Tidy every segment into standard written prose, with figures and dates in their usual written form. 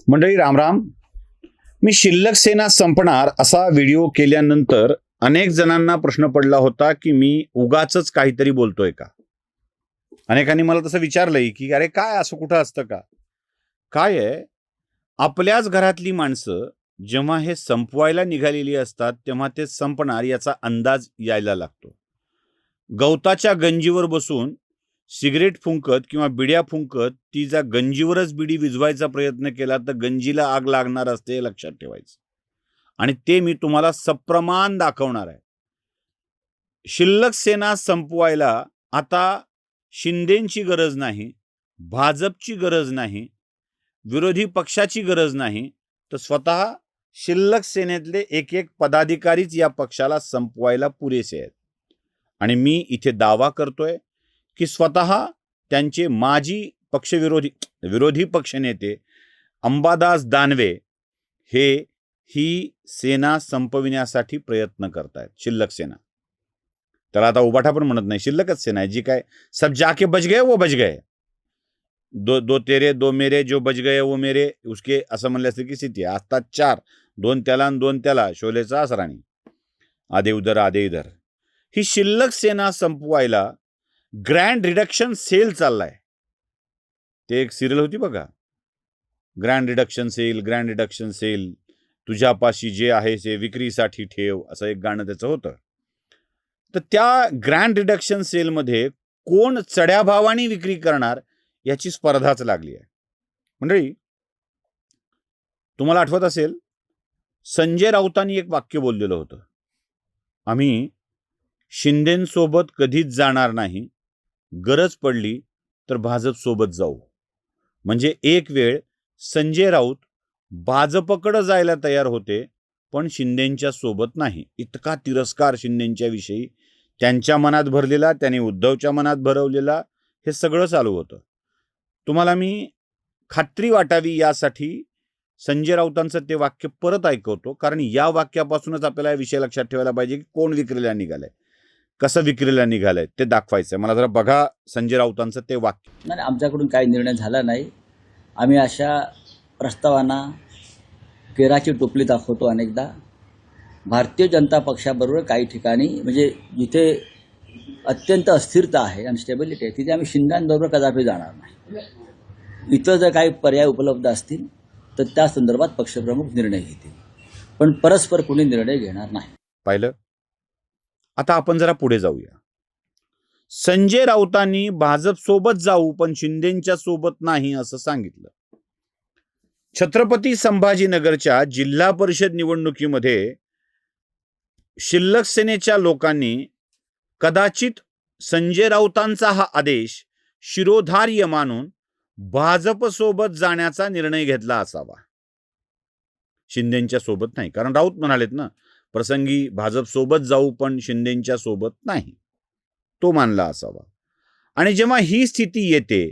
मंडळी रामराम. मी शिल्लक सेना संपणार असा व्हिडिओ केल्यानंतर अनेक जणांना प्रश्न पडला होता की मी उगाचच काहीतरी बोलतोय का. अनेकांनी मला तसं विचारलंय की अरे काय असं कुठं असतं का. काय आहे, आपल्याच घरातली माणसं जेव्हा हे संपवायला निघालेली असतात तेव्हा ते संपणार याचा अंदाज यायला लागतो. गवताच्या गंजीवर बसून सिगरेट फुंकत किंवा बिड्या फुंकत ती जर गंजीवरच बिडी विझवायचा प्रयत्न केला तर गंजीला आग लागणार असते हे लक्षात ठेवायचं. आणि ते मी तुम्हाला सप्रमाण दाखवणार आहे. शिल्लक सेना संपवायला आता शिंदेची गरज नाही, भाजपची गरज नाही, विरोधी पक्षाची गरज नाही, तर स्वतः शिल्लक सेनेतले एक एक पदाधिकारीच या पक्षाला संपवायला पुरेसे आहेत. आणि मी इथे दावा करतोय की स्वतः त्यांचे माजी विरोधी पक्षनेते अंबादास दानवे हे ही सेना संपविण्यासाठी प्रयत्न करतायत. शिल्लक सेना, त्याला आता उबाठा पण म्हणत नाही, शिल्लकच सेना आहे जी काय सब जाके बच गए वो बच गए, दो तेरे दो मेरे, जो बच गए वो मेरे, उसके असं म्हणले असते की स्थिती आता 4, 2 त्याला आणि 2 त्याला, शोलेचा असराणी, आधे उधर आधे इधर. ही शिल्लक सेना संपवायला ग्रँड रिडक्शन सेल चाललाय. ते एक सिरियल होती बघा, grand reduction sale, grand reduction sale, तुझ्यापाशी जे आहे ते विक्रीसाठी ठेव, असं एक गाणं त्याचं होतं. तर त्या ग्रँड रिडक्शन सेलमध्ये कोण चढ्या भावाने विक्री करणार याची स्पर्धाच लागली आहे. मंडळी, तुम्हाला आठवत असेल संजय राऊतांनी एक वाक्य बोललेलं होतं, आम्ही शिंदेंसोबत कधीच जाणार नाही, गरज पडली तर भाजप सोबत जाऊ. म्हणजे एक वेळ संजय राऊत भाजपकडे जायला तयार होते पण शिंदेंच्या सोबत नाही. इतका तिरस्कार शिंदेंच्या विषयी त्यांच्या मनात भरलेला, त्यांनी उद्धवच्या मनात भरवलेला, हे सगळं चालू होतं. तुम्हाला मी खात्री वाटावी यासाठी संजय राऊतांचं ते वाक्य परत ऐकवतो, कारण या वाक्यापासूनच आपल्याला विषय लक्षात ठेवायला पाहिजे की कोण विक्रीला निघालंय, कसं विक्रीला निघालंय ते दाखवायचंय. मला जरा बघा संजय राऊतांचं ते वाक्य. नाही, आमच्याकडून काही निर्णय झाला नाही. आम्ही अशा प्रस्तावांना केराची टोपली दाखवतो अनेकदा. भारतीय जनता पक्षाबरोबर काही ठिकाणी म्हणजे जिथे अत्यंत अस्थिरता आहे, अनस्टेबिलिटी आहे, तिथे आम्ही शिंद्यांबरोबर कदापि जाणार नाही. इतर जर काही पर्याय उपलब्ध असतील तर त्या संदर्भात पक्षप्रमुख निर्णय घेतील, पण परस्पर कुणी निर्णय घेणार नाही. पाहिलं. आता आपण जरा पुढे जाऊया. संजय राऊतांनी भाजप सोबत जाऊ पण शिंदेच्या सोबत नाही असं सांगितलं. छत्रपती संभाजीनगरच्या जिल्हा परिषद निवडणुकीमध्ये शिल्लक सेनेच्या लोकांनी कदाचित संजय राऊतांचा हा आदेश शिरोधार्य मानून भाजप सोबत जाण्याचा निर्णय घेतला असावा, शिंदेच्या सोबत नाही. कारण राऊत म्हणालेत ना, प्रसंगी भाजप सोबत जाऊ पण शिंदेच्या सोबत नाही, तो मानला असावा. आणि जेव्हा ही स्थिती येते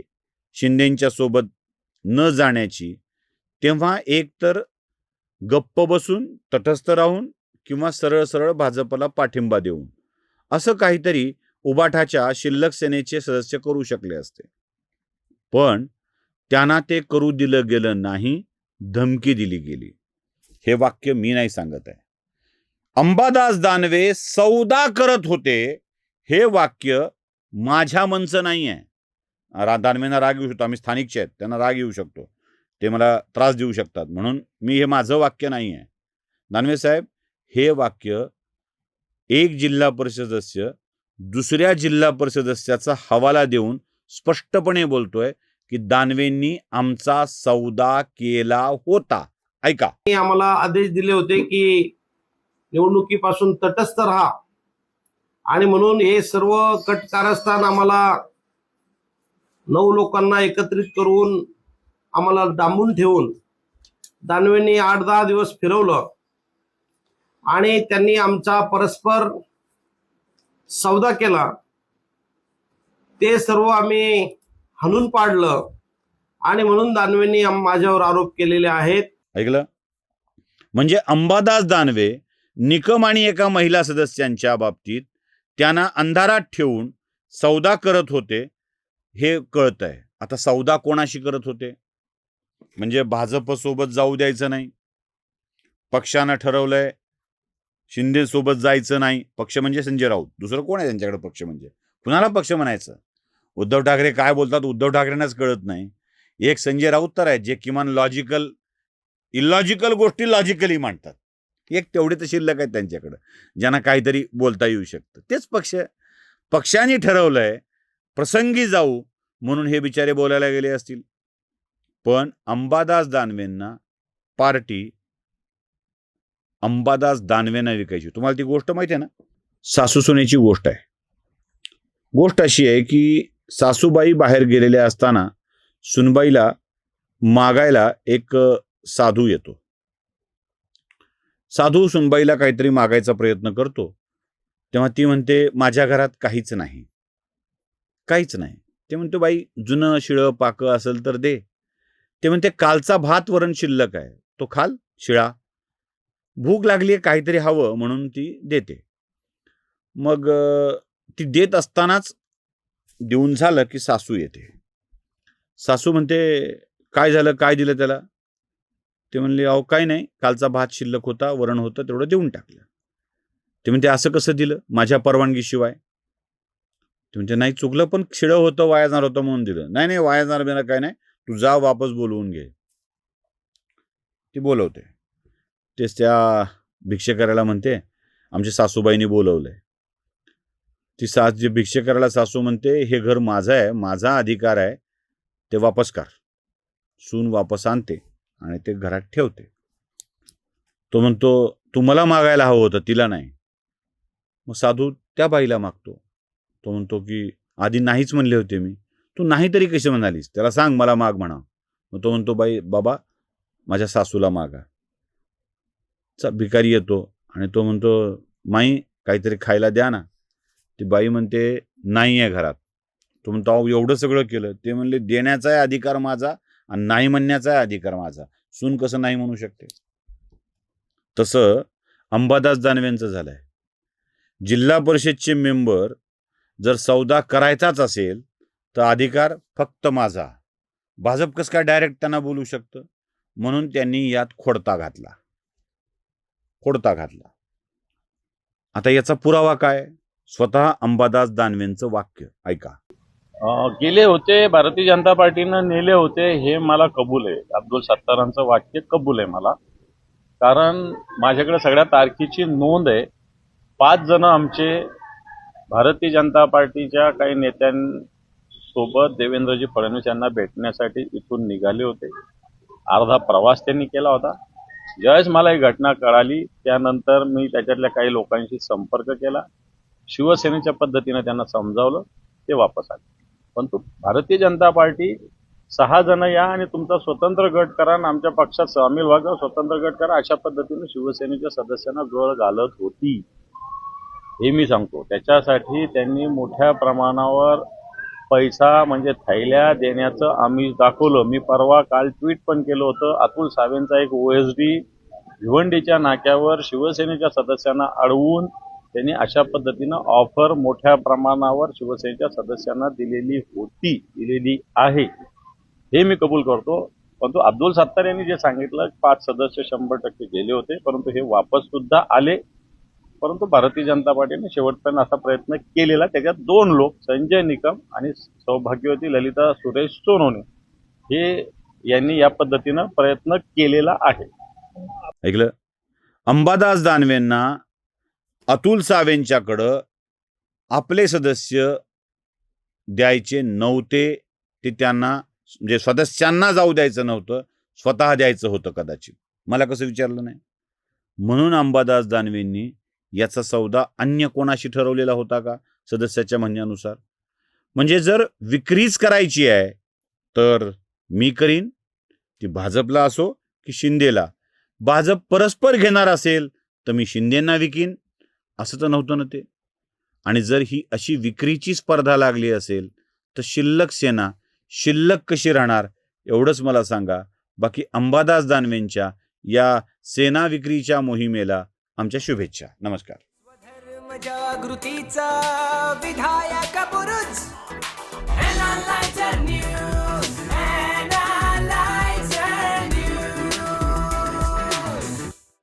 शिंदेच्या सोबत न जाण्याची, तेव्हा एकतर गप्प बसून तटस्थ राहून किंवा सरळ सरळ भाजपला पाठिंबा देऊन असं काहीतरी उबाठाच्या शिल्लक सेनेचे सदस्य करू शकले असते. पण त्यांना ते करू दिलं गेलं नाही, धमकी दिली गेली. हे वाक्य मी नाही सांगत आहे, अंबादास दानवे सौदा करत होते, हे वाक्य माझ्या मनचं नाही आहे. दानवेंना राग येऊ शकतो, आम्ही स्थानिकचे आहेत, त्यांना राग येऊ शकतो, ते मला त्रास देऊ शकतात, म्हणून मी हे माझं वाक्य नाही आहे. दानवे साहेब, हे वाक्य एक जिल्हा परिषद सदस्य दुसऱ्या जिल्हा परिषद सदस्याचा हवाला देऊन स्पष्टपणे बोलतोय की दानवेंनी आमचा सौदा केला होता. ऐका. आम्हाला आदेश दिले होते की निवडणुकीपासून तटस्थ राहा, आणि म्हणून हे सर्व कट कारस्थान आम्हाला 9 लोकांना एकत्रित करून आम्हाला डांबून ठेवून दानवेंनी 8-10 दिवस फिरवलं आणि त्यांनी आमचा परस्पर सौदा केला. ते सर्व आम्ही हाणून पाडलं आणि म्हणून दानवेंनी माझ्यावर आरोप केलेले आहेत. ऐकलं. म्हणजे अंबादास दानवे निकम आणि एका महिला सदस्यांच्या बाबतीत त्यांना अंधारात ठेवून सौदा करत होते, हे कळतंय. आता सौदा कोणाशी करत होते? म्हणजे भाजपसोबत जाऊ द्यायचं नाही. पक्षानं ठरवलंय शिंदे सोबत जायचं नाही. पक्ष म्हणजे संजय राऊत, दुसरं कोण आहे त्यांच्याकडे पक्ष म्हणजे? कुणाला पक्ष म्हणायचं? उद्धव ठाकरे काय बोलतात उद्धव ठाकरेंनाच कळत नाही. एक संजय राऊत तर आहे जे किमान इलॉजिकल गोष्टी लॉजिकली मांडतात. एक तेवढे तर शिल्लक आहेत त्यांच्याकडं ज्यांना काहीतरी बोलता येऊ शकतं. तेच पक्षाने ठरवलंय प्रसंगी जाऊ म्हणून हे बिचारे बोलायला गेले असतील. पण अंबादास दानवेंना पार्टी अंबादास दानवेंना विकायची. तुम्हाला ती गोष्ट माहिती आहे ना? सासू सुनेची गोष्ट आहे. गोष्ट अशी आहे की सासूबाई बाहेर गेलेल्या असताना सुनबाईला मागायला एक साधू येतो. साधू सुनबाईला काहीतरी मागायचा प्रयत्न करतो तेव्हा ती म्हणते माझ्या घरात काहीच नाही. ते म्हणतो बाई जुनं शिळं पाकं असेल तर दे. ते म्हणते कालचा भात वरण शिल्लक आहे तो खाल शिळा. भूक लागली आहे काहीतरी हवं म्हणून ती देते. मग ती देत असतानाच देऊन झालं की सासू येते. सासू म्हणते काय झालं, काय दिलं त्याला? ते म्हणले अहो काय नाही, कालचा भात शिल्लक होता, वरण होतं, तेवढं देऊन टाकलं. ते म्हणते असं कसं दिलं माझ्या परवानगीशिवाय? ते म्हणते नाही चुकलं, पण शिळं होतं वाया जाणार होतं म्हणून दिलं. नाही वाया जाणार बिना काय नाही, तू जा वापस बोलवून घे. ती बोलवते. तेच त्या भिक्षे करायला म्हणते आमच्या सासूबाईंनी बोलवलंय. ती भिक्षे करायला सासू म्हणते हे घर माझं आहे, माझा अधिकार आहे, ते वापस कर. सून वापस आणते आणि ते घरात ठेवते. तो म्हणतो तू मला मागायला हवं होतं, तिला नाही. मग साधू त्या बाईला मागतो. तो म्हणतो की आधी नाहीच म्हणले होते मी. तू नाही तरी कशी म्हणालीस? त्याला सांग मला माग म्हणा. मग तो म्हणतो बाबा माझ्या सासूला मागा. भिकारी येतो आणि तो म्हणतो माई काहीतरी खायला द्या ना. ती बाई म्हणते नाही आहे घरात. तो म्हणतो अहो एवढं सगळं केलं. ते म्हणले देण्याचा आहे अधिकार माझा आणि नाही म्हणण्याचा आहे अधिकार माझा. सून कसं नाही म्हणू शकते? तसं अंबादास दानवेंचं झालंय. जिल्हा परिषदचे मेंबर जर सौदा करायचाच असेल तर अधिकार फक्त माझा. भाजप कसं काय डायरेक्ट त्यांना बोलू शकतं? म्हणून त्यांनी यात खोडता घातला. आता याचा पुरावा काय? स्वतः अंबादास दानवेंचं वाक्य ऐका. गेले होते, भारतीय जनता पार्टीनं नेले होते हे मला कबूल आहे. अब्दुल सत्तारांचं वाक्य कबूल आहे मला. कारण माझ्याकडे सगळ्या तारखेची नोंद आहे. 5 जण आमचे भारतीय जनता पार्टीच्या काही नेत्यांसोबत देवेंद्रजी फडणवीस यांना भेटण्यासाठी इथून निघाले होते. अर्धा प्रवास त्यांनी केला होता. ज्यावेळेस मला ही घटना कळाली त्यानंतर मी त्याच्यातल्या काही लोकांशी संपर्क केला. शिवसेनेच्या पद्धतीने त्यांना समजावलं, ते वापस आले. परंतु भारतीय जनता पार्टी 6 जण या आणि तुमचा स्वतंत्र गट करा आणि आमच्या पक्षात सामील व्हा, स्वतंत्र गट करा, अशा पद्धतीने शिवसेनेच्या सदस्यांना गळ घालत होती. हे मी सांगतो. त्याच्यासाठी त्यांनी मोठ्या प्रमाणावर पैसा म्हणजे थैल्या देण्याचं आम्ही दाखवलं. मी काल ट्विट पण केलं होतं. अतुल सावेंचा एक OSD भिवंडीच्या नाक्यावर शिवसेनेच्या सदस्यांना अडवून त्यांनी अशा पद्धतीनं ऑफर मोठ्या प्रमाणावर शिवसेनेच्या सदस्यांना दिलेली आहे. हे मी कबूल करतो. परंतु अब्दुल सत्तार यांनी जे सांगितलं 5 सदस्य 100% गेले होते, परंतु हे वापस सुद्धा आले. परंतु भारतीय जनता पार्टीने शेवटपर्यंत असा प्रयत्न केलेला. त्याच्यात 2 लोक संजय निकम आणि सौभाग्यवती ललिता सुरेश सोनवणे हे यांनी या पद्धतीनं प्रयत्न केलेला आहे. ऐकलं? अंबादास दानवेंना अतुल सावेंच्याकडं आपले सदस्य द्यायचे नव्हते. ते त्यांना म्हणजे सदस्यांना जाऊ द्यायचं नव्हतं, स्वतः द्यायचं होतं कदाचित. मला कसं विचारलं नाही? म्हणून अंबादास दानवेंनी याचा सौदा अन्य कोणाशी ठरवलेला होता का? सदस्याच्या म्हणण्यानुसार. म्हणजे जर विक्रीच करायची आहे तर मी करीन, ती भाजपला असो की शिंदेला. भाजप परस्पर घेणार असेल तर मी शिंदेंना विकीन, असं तर नव्हतं ना ते. आणि जर ही अशी विक्रीची स्पर्धा लागली असेल तर शिल्लक सेना शिल्लक कशी राहणार एवढंच मला सांगा. बाकी अंबादास दानवेंच्या या सेना विक्रीच्या मोहिमेला आमच्या शुभेच्छा. नमस्कार. धर्म जागृतीचा विधायक बुरुज